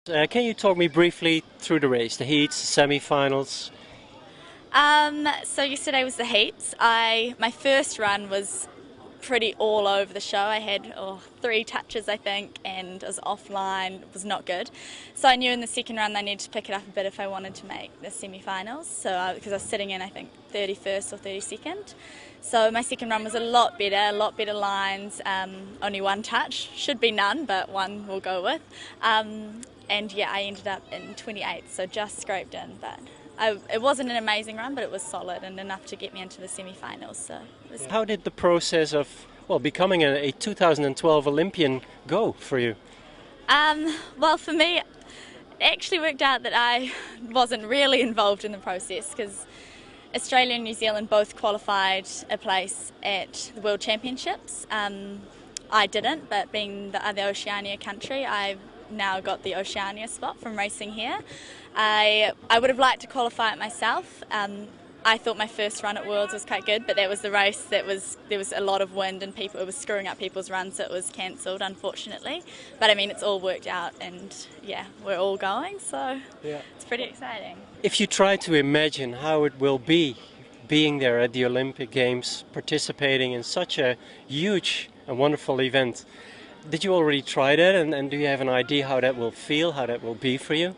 Can you talk me briefly through the race, the heats, the semi-finals? So yesterday was the heats. My first run was pretty all over the show. I had three touches, I think, and it was offline. It was not good. So I knew in the second run I needed to pick it up a bit if I wanted to make the semi-finals. So because I was sitting in, I think, 31st or 32nd. So my second run was a lot better lines. Only one touch, should be none, but one we'll go with. And yeah, I ended up in 28th, so just scraped in, but. It wasn't an amazing run, but it was solid and enough to get me into the semi-finals. So How did the process of becoming a 2012 Olympian go for you? well, for me, it actually worked out that I wasn't really involved in the process because Australia and New Zealand both qualified a place at the World Championships. I didn't, but being the other Oceania country, I've now got the Oceania spot from racing here. I would have liked to qualify it myself. I thought my first run at Worlds was quite good, but that was the race there was a lot of wind and it was screwing up people's runs, so it was cancelled, unfortunately. But I mean, it's all worked out, and yeah, we're all going, so it's pretty exciting. If you try to imagine how it will be being there at the Olympic Games, participating in such a huge and wonderful event, did you already try that, and do you have an idea how that will feel, how that will be for you?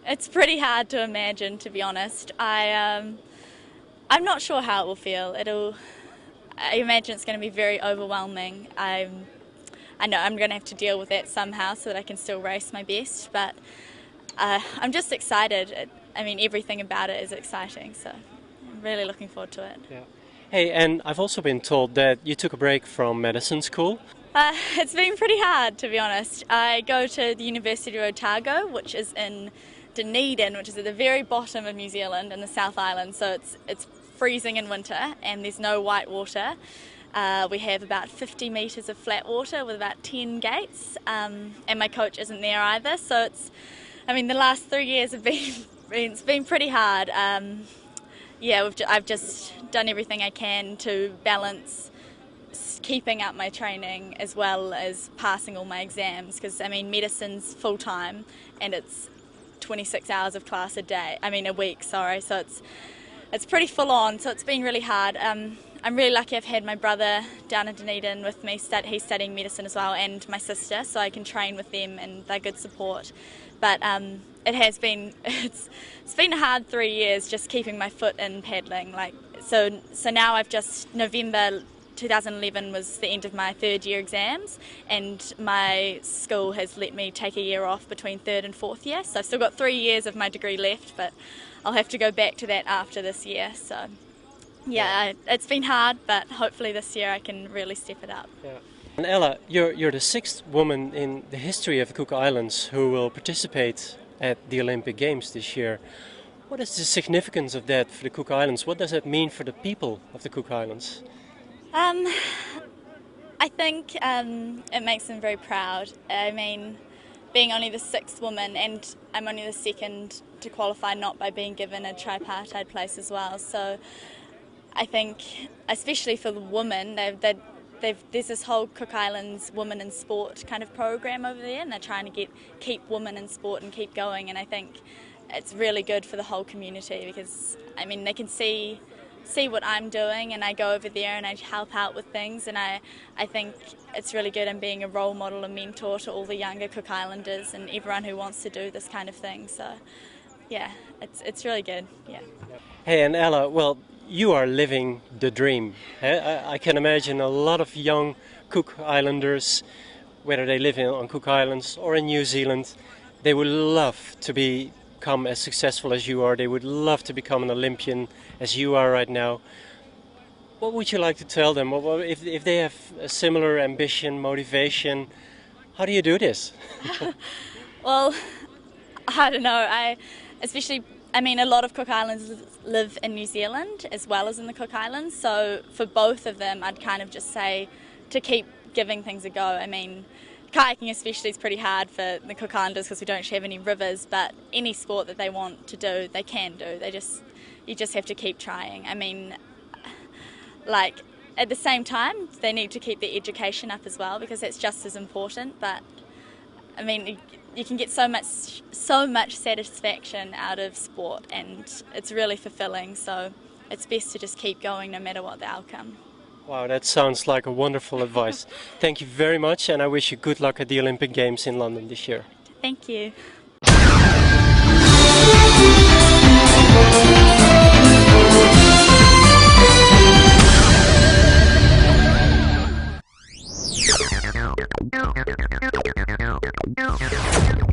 It's pretty hard to imagine, to be honest. I'm not sure how it will feel. I imagine it's going to be very overwhelming. I know I'm going to have to deal with that somehow so that I can still race my best, but I'm just excited. I mean, everything about it is exciting, so I'm really looking forward to it. Yeah. Hey, and I've also been told that you took a break from medicine school. It's been pretty hard, to be honest. I go to the University of Otago, which is in Dunedin, which is at the very bottom of New Zealand in the South Island, so it's freezing in winter and there's no white water. We have about 50 metres of flat water with about 10 gates, and my coach isn't there either, so the last 3 years have it's been pretty hard. I've just done everything I can to balance keeping up my training as well as passing all my exams, because medicine's full time and it's 26 hours of class a week, sorry, so it's pretty full on, so it's been really hard. I'm really lucky I've had my brother down in Dunedin with me. He's studying medicine as well, and my sister, so I can train with them and they're good support. But it's been a hard 3 years just keeping my foot in paddling. So now November 2011 was the end of my third year exams, and my school has let me take a year off between third and fourth year, so I've still got 3 years of my degree left, but I'll have to go back to that after this year. So it's been hard, but hopefully this year I can really step it up. Yeah. And Ella, you're the sixth woman in the history of the Cook Islands who will participate at the Olympic Games this year. What is the significance of that for the Cook Islands? What does that mean for the people of the Cook Islands? I think it makes them very proud. Being only the sixth woman, and I'm only the second to qualify, not by being given a tripartite place as well. So I think, especially for the women, there's this whole Cook Islands Women in Sport kind of program over there, and they're trying to keep women in sport and keep going. And I think it's really good for the whole community because they can see what I'm doing, and I go over there and I help out with things, and I think it's really good. I'm being a role model and mentor to all the younger Cook Islanders and everyone who wants to do this kind of thing. So yeah, it's really good. Yeah. Hey, and Ella, well, you are living the dream. I can imagine a lot of young Cook Islanders, whether they live on Cook Islands or in New Zealand, they would love to become as successful as you are. They would love to become an Olympian as you are right now. What would you like to tell them? If they have a similar ambition, motivation, how do you do this? Well, I don't know. A lot of Cook Islands live in New Zealand as well as in the Cook Islands, so for both of them I'd kind of just say to keep giving things a go. Kayaking especially is pretty hard for the Cook Islanders because we don't have any rivers, but any sport that they want to do, they can do. You just have to keep trying. At the same time, they need to keep their education up as well because that's just as important, but I mean, you can get so much satisfaction out of sport, and it's really fulfilling. So it's best to just keep going no matter what the outcome. Wow, that sounds like a wonderful advice. Thank you very much, and I wish you good luck at the Olympic Games in London this year. Thank you.